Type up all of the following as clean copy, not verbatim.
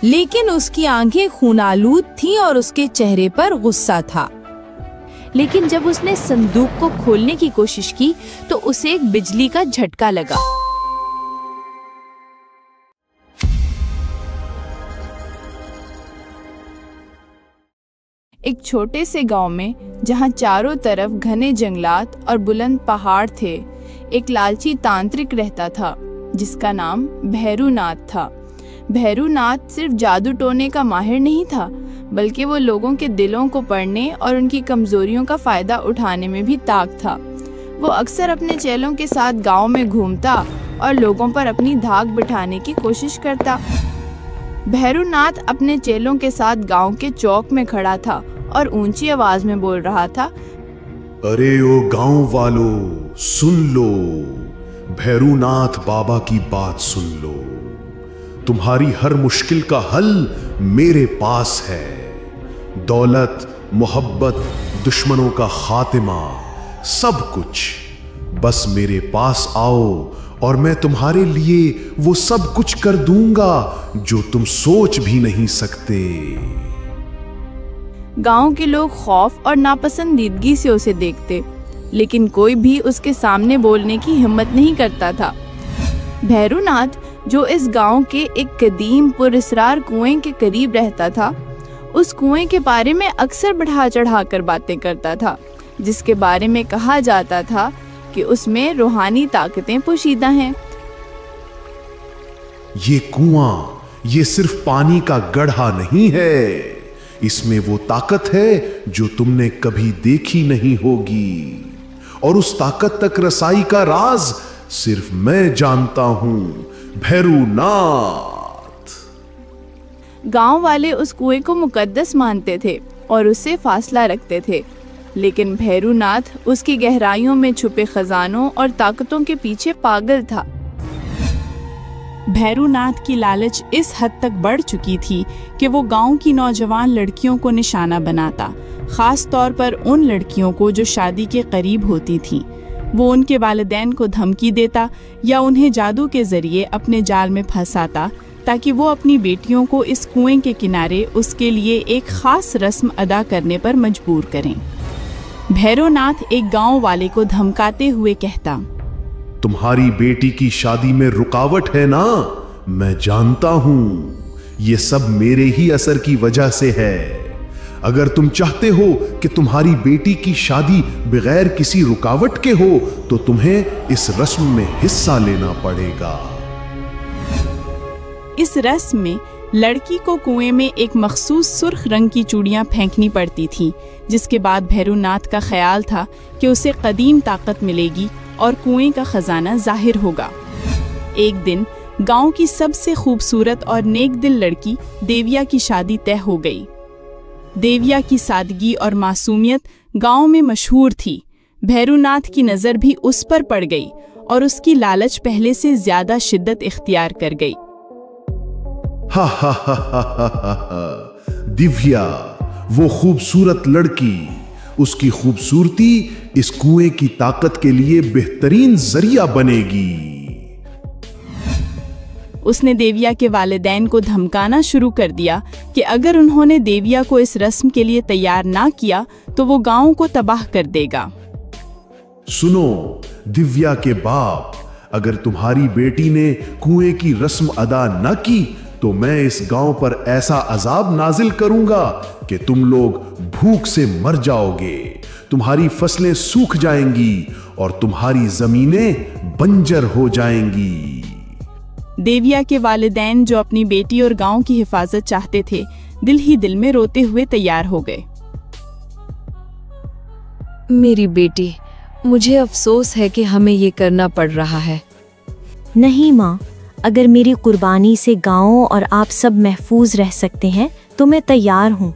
लेकिन उसकी आंखें खूनालूद थीं और उसके चेहरे पर गुस्सा था। लेकिन जब उसने संदूक को खोलने की कोशिश की तो उसे एक बिजली का झटका लगा। एक छोटे से गांव में, जहां चारों तरफ घने जंगलात और बुलंद पहाड़ थे, एक लालची तांत्रिक रहता था जिसका नाम भैरूनाथ था। भैरूनाथ सिर्फ जादू टोने का माहिर नहीं था, बल्कि वो लोगों के दिलों को पढ़ने और उनकी कमजोरियों का फायदा उठाने में भी ताक था। वो अक्सर अपने चेलों के साथ गांव में घूमता और लोगों पर अपनी धाक बिठाने की कोशिश करता। भैरूनाथ अपने चेलों के साथ गांव के चौक में खड़ा था और ऊंची आवाज में बोल रहा था, अरे ओ गांव वालों, सुन लो, भैरूनाथ बाबा की बात सुन लो। तुम्हारी हर मुश्किल का हल मेरे पास है। दौलत, मोहब्बत, दुश्मनों का खातिमा, सब कुछ, बस मेरे पास आओ और मैं तुम्हारे लिए वो सब कुछ कर दूंगा जो तुम सोच भी नहीं सकते। गांव के लोग खौफ और नापसंदीदगी से उसे देखते, लेकिन कोई भी उसके सामने बोलने की हिम्मत नहीं करता था। भैरूनाथ, जो इस गांव के एक कदीम पुरस्रार कुएं के करीब रहता था, उस कुएं के बारे में अक्सर बढ़ा चढ़ा कर बातें करता था, जिसके बारे में कहा जाता था कि उसमें रूहानी ताकतें पोशीदा हैं। ये कुआं, ये सिर्फ पानी का गड्ढा नहीं है, इसमें वो ताकत है जो तुमने कभी देखी नहीं होगी, और उस ताकत तक रसाई का राज सिर्फ मैं जानता हूं, भैरूनाथ। गांव वाले उस कुएं को मुकद्दस मानते थे और उससे फासला रखते थे, लेकिन भैरूनाथ उसकी गहराइयों में छुपे खजानों और ताकतों के पीछे पागल था। भैरूनाथ की लालच इस हद तक बढ़ चुकी थी कि वो गांव की नौजवान लड़कियों को निशाना बनाता, खास तौर पर उन लड़कियों को जो शादी के करीब होती थीं। वो उनके वालिदैन को धमकी देता या उन्हें जादू के जरिए अपने जाल में फंसाता, ताकि वो अपनी बेटियों को इस कुएं के किनारे उसके लिए एक खास रस्म अदा करने पर मजबूर करें। भैरूनाथ एक गांव वाले को धमकाते हुए कहता, तुम्हारी बेटी की शादी में रुकावट है ना, मैं जानता हूं, ये सब मेरे ही असर की वजह से है। अगर तुम चाहते हो कि तुम्हारी बेटी की शादी बगैर किसी रुकावट के हो, तो तुम्हें इस रस्म में हिस्सा लेना पड़ेगा। इस रस्म में लड़की को कुएं में एक मखसूस सुर्ख रंग की चूड़ियां फेंकनी पड़ती थीं, जिसके बाद भैरूनाथ का ख्याल था कि उसे कदीम ताकत मिलेगी और कुएं का खजाना जाहिर होगा। एक दिन गांव की सबसे खूबसूरत और नेक दिल लड़की देविया की शादी तय हो गई। देविया की सादगी और मासूमियत गांव में मशहूर थी। भैरूनाथ की नज़र भी उस पर पड़ गई और उसकी लालच पहले से ज्यादा शिद्दत इख्तियार कर गई। हा हा हा हा हा हा, दिव्या, वो खूबसूरत लड़की, उसकी खूबसूरती इस कुएं की ताकत के लिए बेहतरीन जरिया बनेगी। उसने देविया के वालिदैन को धमकाना शुरू कर दिया कि अगर उन्होंने देविया को इस रस्म के लिए तैयार ना किया तो वो गांव को तबाह कर देगा। सुनो दिव्या के बाप, अगर तुम्हारी बेटी ने कुएं की रस्म अदा न की तो मैं इस गांव पर ऐसा अजाब नाजिल करूंगा कि तुम लोग भूख से मर जाओगे, तुम्हारी फसलें सूख जाएंगी और तुम्हारी जमीनें बंजर हो जाएंगी। देविया के वालिदैन, जो अपनी बेटी और गांव की हिफाजत चाहते थे, दिल ही दिल में रोते हुए तैयार हो गए। मेरी बेटी, मुझे अफसोस है कि हमें ये करना पड़ रहा है। नहीं माँ, अगर मेरी कुर्बानी से गांव और आप सब महफूज रह सकते हैं तो मैं तैयार हूँ।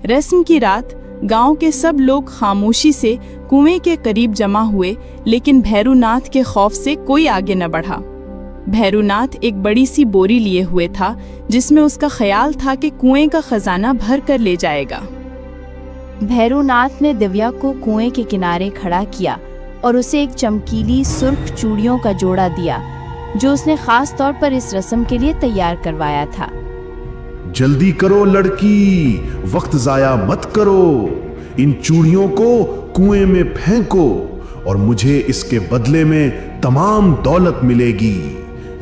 रस्म की रात गांव के सब लोग खामोशी से कुएं के करीब जमा हुए, लेकिन भैरूनाथ के खौफ से कोई आगे न बढ़ा। भैरूनाथ एक बड़ी सी बोरी लिए हुए था, जिसमें उसका ख्याल था कि कुएं का खजाना भर कर ले जाएगा। भैरूनाथ ने दिव्या को कुएं के किनारे खड़ा किया और उसे एक चमकीली सुर्ख चूड़ियों का जोड़ा दिया। जो उसने खास तौर पर इस रस्म के लिए तैयार करवाया था। जल्दी करो लड़की, वक्त जाया मत करो। इन चूड़ियों को कुएं में फेंको और मुझे इसके बदले में तमाम दौलत मिलेगी।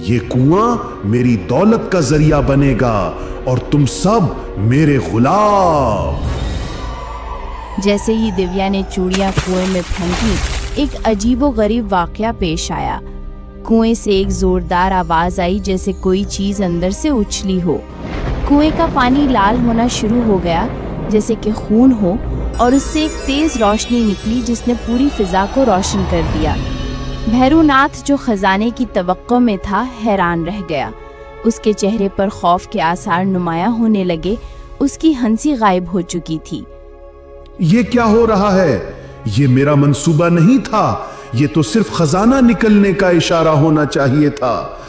ये कुआं मेरी दौलत का जरिया बनेगा और तुम सब मेरे गुलाम। जैसे ही दिव्या ने चूड़ियां कुएं में फेंकी, एक अजीबोगरीब वाकया पेश आया। कुएं से एक जोरदार आवाज आई, जैसे कोई चीज अंदर से उछली हो। कुएं का पानी लाल होना शुरू हो गया, जैसे कि खून हो, और उससे एक तेज रोशनी निकली जिसने पूरी फिजा को रोशन कर दिया। भैरूनाथ, जो खजाने की तवक्को में था, हैरान रह गया। उसके चेहरे पर खौफ के आसार नुमाया होने लगे। उसकी हंसी गायब हो चुकी थी। ये क्या हो रहा है? ये मेरा मंसूबा नहीं था। ये तो सिर्फ खजाना निकलने का इशारा होना चाहिए था।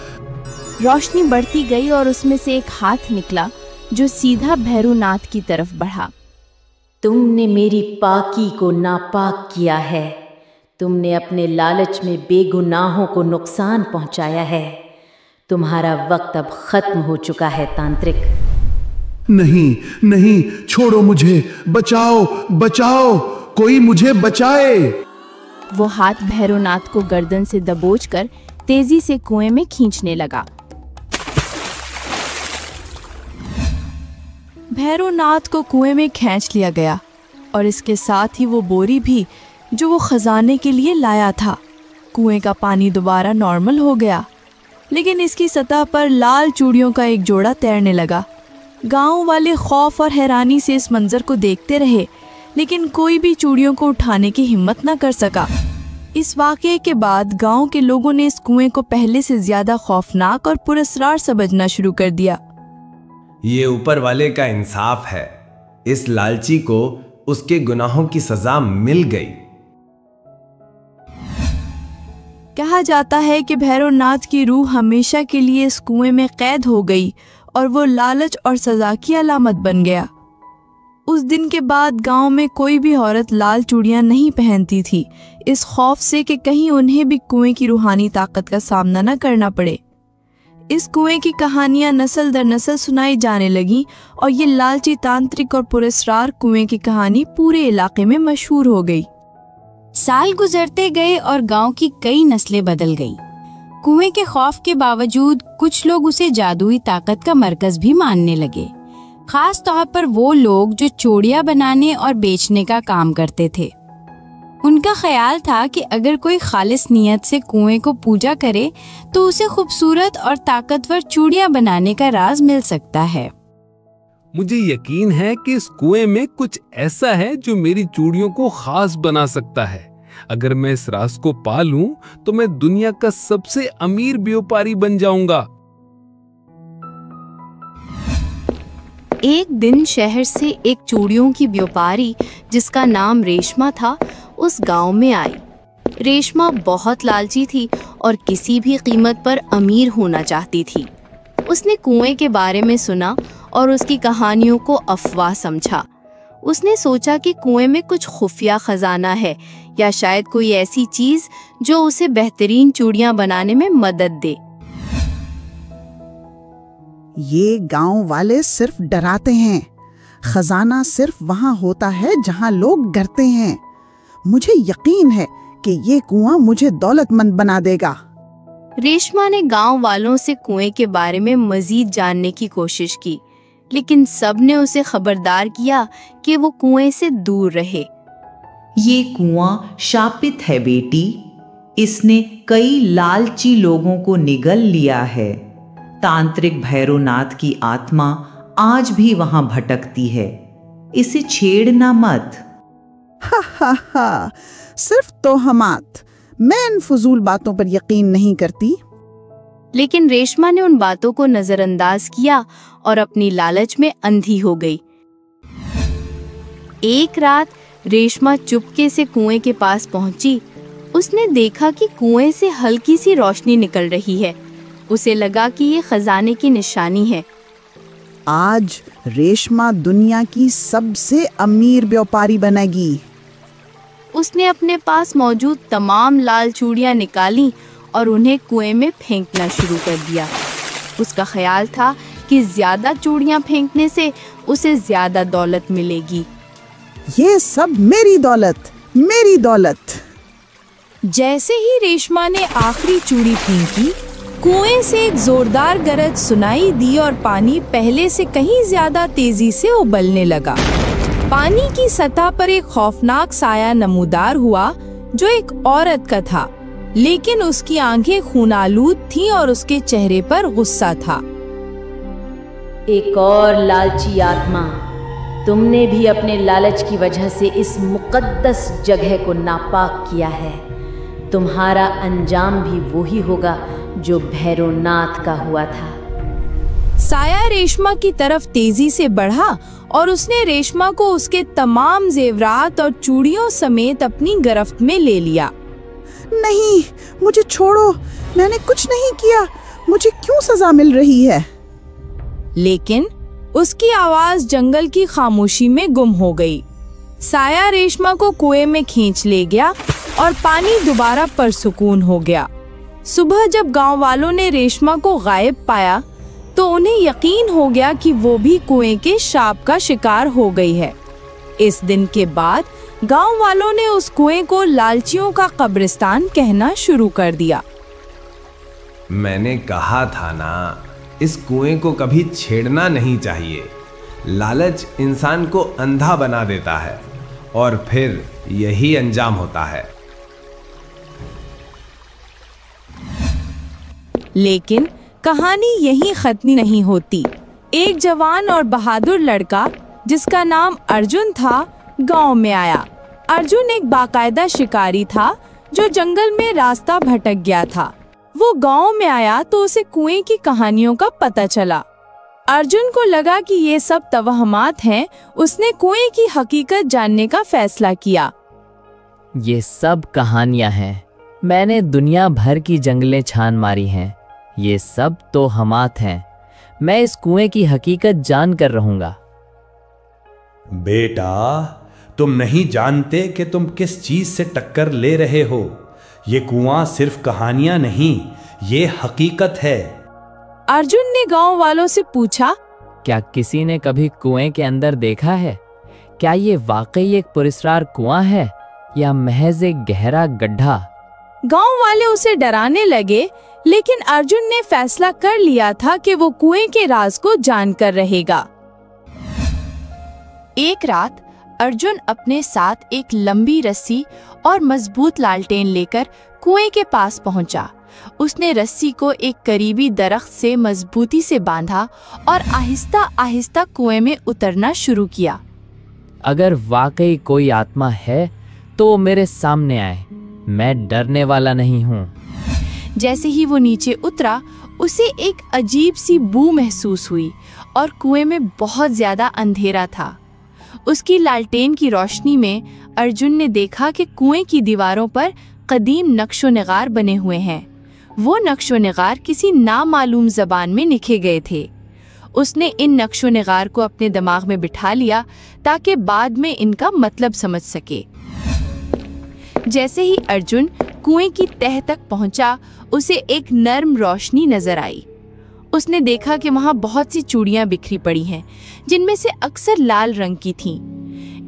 रोशनी बढ़ती गई और उसमें से एक हाथ निकला जो सीधा भैरूनाथ की तरफ बढ़ा। तुमने मेरी पाकी को नापाक किया है। तुमने अपने लालच में बेगुनाहों को नुकसान पहुंचाया है। तुम्हारा वक्त अब खत्म हो चुका है तांत्रिक। नहीं नहीं, छोड़ो मुझे, बचाओ बचाओ, कोई मुझे बचाए। वो हाथ भैरूनाथ को गर्दन से दबोचकर तेजी से कुएं में खींचने लगा। भैरूनाथ को कुएं में खींच लिया गया और इसके साथ ही वो बोरी भी जो वो खजाने के लिए लाया था। कुएं का पानी दोबारा नॉर्मल हो गया, लेकिन इसकी सतह पर लाल चूड़ियों का एक जोड़ा तैरने लगा। गांव वाले खौफ और हैरानी से इस मंजर को देखते रहे, लेकिन कोई भी चूड़ियों को उठाने की हिम्मत न कर सका। इस वाकये के बाद गांव के लोगों ने इस कुएं को पहले से ज्यादा खौफनाक और पुरस्कार समझना शुरू कर दिया। ये ऊपर वाले का इंसाफ है। इस लालची को उसके गुनाहों की सजा मिल गई। कहा जाता है कि भैरवनाथ की रूह हमेशा के लिए इस कुएं में कैद हो गई और वो लालच और सजा की अलामत बन गया। उस दिन के बाद गांव में कोई भी औरत लाल चूड़ियां नहीं पहनती थी, इस खौफ से कि कहीं उन्हें भी कुएं की रूहानी ताकत का सामना न करना पड़े। इस कुएं की कहानियां नस्ल दर नस्ल सुनाई जाने लगी और ये लालची तांत्रिक और पुरस्कार कुएं की कहानी पूरे इलाके में मशहूर हो गई। साल गुजरते गए और गांव की कई नस्लें बदल गईं। कुएं के खौफ के बावजूद कुछ लोग उसे जादुई ताकत का मरकज भी मानने लगे, खास तौर पर वो लोग जो चूड़ियां बनाने और बेचने का काम करते थे। उनका ख्याल था कि अगर कोई खालिस नियत से कुएं को पूजा करे तो उसे खूबसूरत और ताकतवर चूड़ियां बनाने का राज मिल सकता है। मुझे यकीन है कि इस कुएं में कुछ ऐसा है जो मेरी चूड़ियों को खास बना सकता है। अगर मैं इस राज को पा लूं तो मैं दुनिया का सबसे अमीर व्यापारी बन जाऊंगा। एक दिन शहर से एक चूड़ियों की व्यापारी जिसका नाम रेशमा था उस गांव में आई। रेशमा बहुत लालची थी और किसी भी कीमत पर अमीर होना चाहती थी। उसने कुएं के बारे में सुना और उसकी कहानियों को अफवाह समझा। उसने सोचा कि कुएं में कुछ खुफिया खजाना है या शायद कोई ऐसी चीज जो उसे बेहतरीन चूड़ियां बनाने में मदद दे। ये गांव वाले सिर्फ डराते हैं। खजाना सिर्फ वहां होता है जहां लोग डरते हैं। मुझे यकीन है कि ये कुआं मुझे दौलतमंद बना देगा। रेशमा ने गांव वालों से कुएं के बारे में मजीद जानने की कोशिश की, लेकिन सब ने उसे खबरदार किया कि वो कुएं से दूर रहे। ये कुआं शापित है बेटी। इसने कई लालची लोगों को निगल लिया है। तांत्रिक भैरवनाथ की आत्मा आज भी वहां भटकती है। इसे छेड़ना मत। हा हा हा, सिर्फ तोहमात। मैं इन फजूल बातों पर यकीन नहीं करती। लेकिन रेशमा ने उन बातों को नजरअंदाज किया और अपनी लालच में अंधी हो गई। एक रात रेशमा चुपके से कुएं के पास पहुंची। उसने देखा कि कुएं से हल्की सी रोशनी निकल रही है। उसे लगा कि ये खजाने की निशानी है। आज रेशमा दुनिया की सबसे अमीर व्यापारी बनेगी। उसने अपने पास मौजूद तमाम लाल चूड़ियां निकाली और उन्हें कुएं में फेंकना शुरू कर दिया। उसका ख्याल था कि ज्यादा चूड़ियां फेंकने से उसे ज्यादा दौलत मिलेगी। ये सब मेरी दौलत, मेरी दौलत। जैसे ही रेशमा ने आखिरी चूड़ी फेंकी, कुएं से एक जोरदार गरज सुनाई दी और पानी पहले से कहीं ज्यादा तेजी से उबलने लगा। पानी की सतह पर एक खौफनाक साया नमूदार हुआ जो एक औरत का था, लेकिन उसकी आंखें खूनालूद थीं और उसके चेहरे पर गुस्सा था। एक और लालची आत्मा, तुमने भी अपने लालच की वजह से इस मुकद्दस जगह को नापाक किया है। तुम्हारा अंजाम भी वही होगा जो भैरवनाथ का हुआ था। साया रेशमा की तरफ तेजी से बढ़ा और उसने रेशमा को उसके तमाम जेवरात और चूड़ियों समेत अपनी गिरफ्त में ले लिया। नहीं, मुझे छोड़ो, मैंने कुछ नहीं किया, मुझे क्यों सजा मिल रही है? लेकिन उसकी आवाज जंगल की खामोशी में गुम हो गई। साया रेशमा को कुएं में खींच ले गया और पानी दोबारा परसुकून हो गया। सुबह जब गांव वालों ने रेशमा को गायब पाया तो उन्हें यकीन हो गया कि वो भी कुएं के शाप का शिकार हो गई है। इस दिन के बाद गांव वालों ने उस कुएं को लालचियों का कब्रिस्तान कहना शुरू कर दिया। मैंने कहा था ना, इस कुएं को कभी छेड़ना नहीं चाहिए। लालच इंसान को अंधा बना देता है और फिर यही अंजाम होता है। लेकिन कहानी यहीं खत्म नहीं होती। एक जवान और बहादुर लड़का जिसका नाम अर्जुन था गांव में आया। अर्जुन एक बाकायदा शिकारी था जो जंगल में रास्ता भटक गया था। वो गांव में आया तो उसे कुएं की कहानियों का पता चला। अर्जुन को लगा कि ये सब तवहमात हैं। उसने कुएं की हकीकत जानने का फैसला किया। ये सब कहानियां हैं। मैंने दुनिया भर की जंगलें छान मारी हैं। ये सब तो हमात हैं। मैं इस कुएं की हकीकत जान कर रहूंगा। बेटा, तुम नहीं जानते कि तुम किस चीज से टक्कर ले रहे हो। ये कुआं सिर्फ कहानियां नहीं, ये हकीकत है। अर्जुन ने गांव वालों से पूछा, क्या किसी ने कभी कुएं के अंदर देखा है? क्या ये वाकई एक पुरस्कार कुआं है या महज एक गहरा गड्ढा? गांव वाले उसे डराने लगे, लेकिन अर्जुन ने फैसला कर लिया था कि वो कुएं के राज को जानकर रहेगा। एक रात अर्जुन अपने साथ एक लंबी रस्सी और मजबूत लालटेन लेकर कुएं के पास पहुंचा। उसने रस्सी को एक करीबी दरख्त से मजबूती से बांधा और आहिस्ता आहिस्ता कुएं में उतरना शुरू किया। अगर वाकई कोई आत्मा है तो मेरे सामने आए। मैं डरने वाला नहीं हूँ। जैसे ही वो नीचे उतरा, उसे एक अजीब सी बू महसूस हुई और कुएं में बहुत ज्यादा अंधेरा था। उसकी लालटेन की रोशनी में अर्जुन ने देखा कि कुएं की दीवारों पर कदीम नक्शो निगार बने हुए हैं। वो नक्शो निगार किसी नामालूम जबान में लिखे गए थे। उसने इन नक्शो निगार को अपने दिमाग में बिठा लिया ताकि बाद में इनका मतलब समझ सके। जैसे ही अर्जुन कुएं की तह तक पहुंचा, उसे एक नर्म रोशनी नजर आई। उसने देखा कि वहां बहुत सी चूड़ियां बिखरी पड़ी हैं, जिनमें से अक्सर लाल रंग की थीं।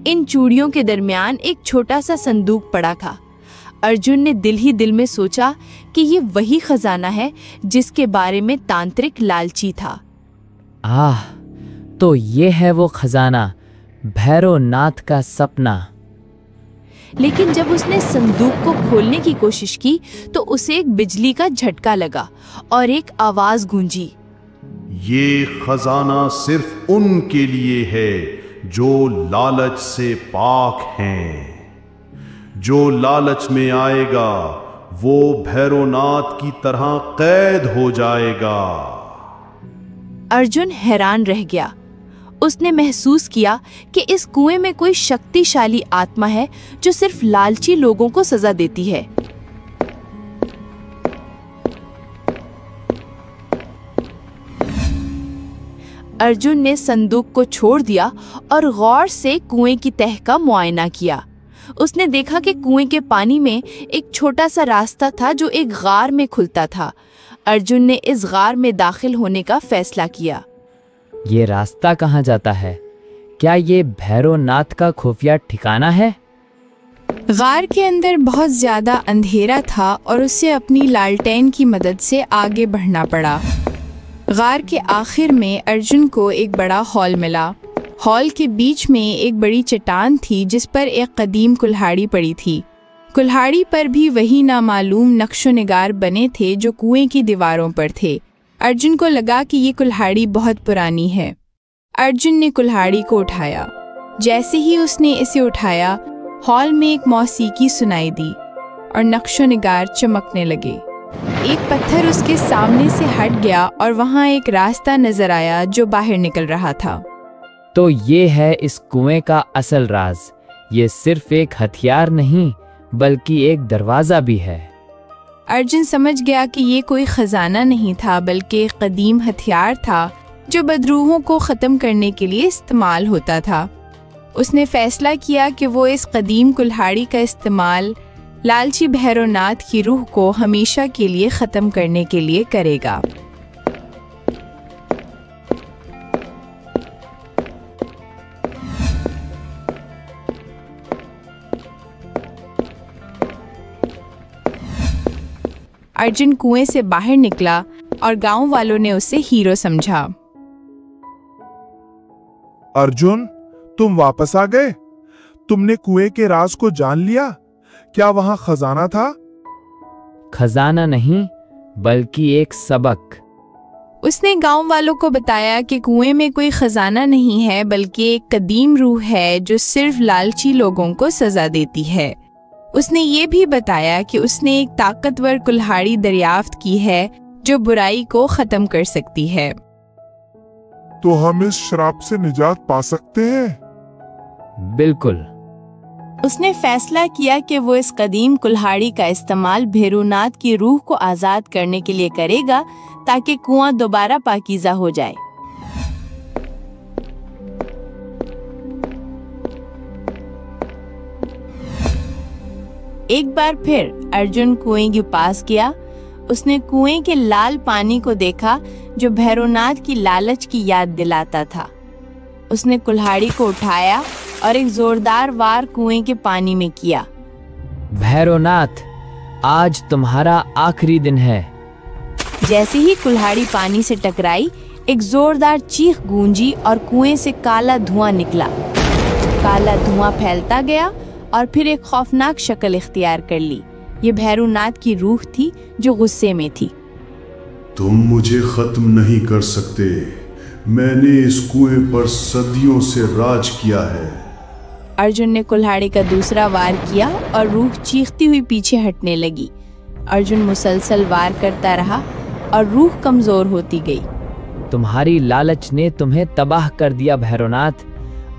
इन चूड़ियों के दरमियान एक छोटा सा संदूक पड़ा था। अर्जुन ने दिल ही दिल में सोचा कि ये वही खजाना है जिसके बारे में तांत्रिक लालची था। तो ये है वो खजाना, भैरवनाथ का सपना। लेकिन जब उसने संदूक को खोलने की कोशिश की तो उसे एक बिजली का झटका लगा और एक आवाज गूंजी, ये खजाना सिर्फ उनके लिए है जो लालच से पाक हैं। जो लालच में आएगा वो भैरवनाथ की तरह कैद हो जाएगा। अर्जुन हैरान रह गया। उसने महसूस किया कि इस कुएं में कोई शक्तिशाली आत्मा है जो सिर्फ लालची लोगों को सजा देती है। अर्जुन ने संदूक को छोड़ दिया और गौर से कुएं की तह का मुआयना किया। उसने देखा कि कुएं के पानी में एक छोटा सा रास्ता था जो एक गार में खुलता था। अर्जुन ने इस गार में दाखिल होने का फैसला किया। ये रास्ता कहाँ जाता है? क्या ये भैरवनाथ का खुफिया ठिकाना है? गार के अंदर बहुत ज्यादा अंधेरा था और उसे अपनी लालटेन की मदद से आगे बढ़ना पड़ा। गार के आखिर में अर्जुन को एक बड़ा हॉल मिला। हॉल के बीच में एक बड़ी चट्टान थी जिस पर एक कदीम कुल्हाड़ी पड़ी थी। कुल्हाड़ी पर भी वही नामालूम नक्शो निगार बने थे जो कुएं की दीवारों पर थे। अर्जुन को लगा कि ये कुल्हाड़ी बहुत पुरानी है। अर्जुन ने कुल्हाड़ी को उठाया। जैसे ही उसने इसे उठाया, हॉल में एक मौसीकी सुनाई दी और नक्शो निगार चमकने लगे। एक पत्थर उसके सामने से हट गया और वहाँ एक रास्ता नजर आया जो बाहर निकल रहा था। तो ये है इस कुएं का असल राज। ये सिर्फ एक हथियार नहीं बल्कि एक दरवाजा भी है। अर्जुन समझ गया कि ये कोई खजाना नहीं था बल्कि एक कदीम हथियार था जो बदरूहों को ख़त्म करने के लिए इस्तेमाल होता था। उसने फैसला किया कि वो इस कदीम कुल्हाड़ी का इस्तेमाल लालची भैरवनाथ की रूह को हमेशा के लिए ख़त्म करने के लिए करेगा। अर्जुन कुएं से बाहर निकला और गांव वालों ने उसे हीरो समझा। अर्जुन, तुम वापस आ गए। तुमने कुएं के राज को जान लिया। क्या वहां खजाना था? खजाना नहीं बल्कि एक सबक। उसने गांव वालों को बताया कि कुएं में कोई खजाना नहीं है बल्कि एक कदीम रूह है जो सिर्फ लालची लोगों को सजा देती है। उसने ये भी बताया कि उसने एक ताकतवर कुल्हाड़ी दरियाफ्त की है जो बुराई को खत्म कर सकती है। तो हम इस श्राप से निजात पा सकते हैं? बिल्कुल। उसने फैसला किया कि वो इस कदीम कुल्हाड़ी का इस्तेमाल भैरवनाथ की रूह को आजाद करने के लिए करेगा ताकि कुआं दोबारा पाकीज़ा हो जाए। एक बार फिर अर्जुन कुएं के पास गया। उसने कुएं के लाल पानी को देखा जो भैरवनाथ की लालच की याद दिलाता था। उसने कुल्हाड़ी को उठाया और एक जोरदार वार कुएं के पानी में किया। भैरवनाथ, आज तुम्हारा आखिरी दिन है। जैसे ही कुल्हाड़ी पानी से टकराई, एक जोरदार चीख गूंजी और कुएं से काला धुआं निकला। काला धुआं फैलता गया और फिर एक खौफनाक शक्ल इख्तियार कर ली। ये भैरवनाथ की रूह थी जो गुस्से में थी। तुम मुझे खत्म नहीं कर सकते। मैंने इस कुएं पर सदियों से राज किया है। अर्जुन ने कुल्हाड़ी का दूसरा वार किया और रूह चीखती हुई पीछे हटने लगी। अर्जुन मुसलसल वार करता रहा और रूह कमजोर होती गई। तुम्हारी लालच ने तुम्हें तबाह कर दिया भैरवनाथ।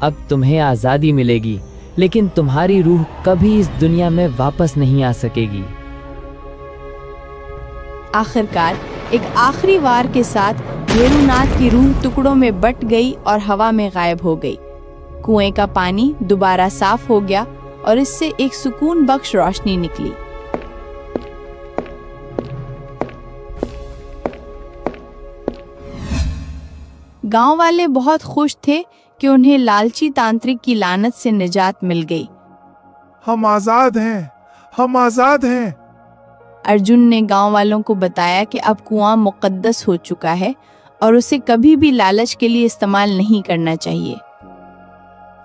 अब तुम्हें आजादी मिलेगी, लेकिन तुम्हारी रूह कभी इस दुनिया में वापस नहीं आ सकेगी। आखिरकार एक आखिरी वार के साथ भैरवनाथ की रूह टुकड़ों में बट गई और हवा में गायब हो गई। कुएं का पानी दोबारा साफ हो गया और इससे एक सुकून बख्श रोशनी निकली। गांव वाले बहुत खुश थे कि उन्हें लालची तांत्रिक की लानत से निजात मिल गई। हम आजाद हैं, हम आजाद हैं। अर्जुन ने गांव वालों को बताया कि अब कुआं मुकद्दस हो चुका है और उसे कभी भी लालच के लिए इस्तेमाल नहीं करना चाहिए।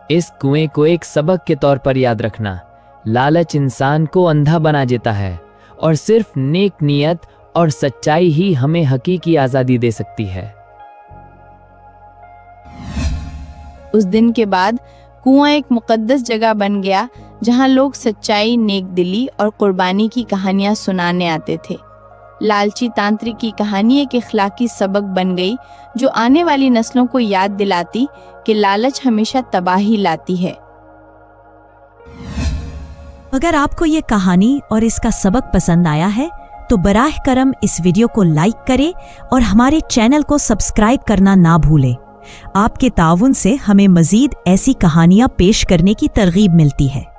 इस कुएं को एक सबक के तौर पर याद रखना। लालच इंसान को अंधा बना देता है और सिर्फ नेक नियत और सच्चाई ही हमें हकीकी आजादी दे सकती है। उस दिन के बाद कुआं एक मुकद्दस जगह बन गया जहां लोग सच्चाई, नेक दिली और कुर्बानी की कहानियां सुनाने आते थे। लालची तांत्रिक की कहानी एक इखलाकी सबक बन गई जो आने वाली नस्लों को याद दिलाती कि लालच हमेशा तबाही लाती है। अगर आपको ये कहानी और इसका सबक पसंद आया है तो बराह करम इस वीडियो को लाइक करें और हमारे चैनल को सब्सक्राइब करना ना भूलें। आपके ताउन से हमें मजीद ऐसी कहानियां पेश करने की तरगीब मिलती है।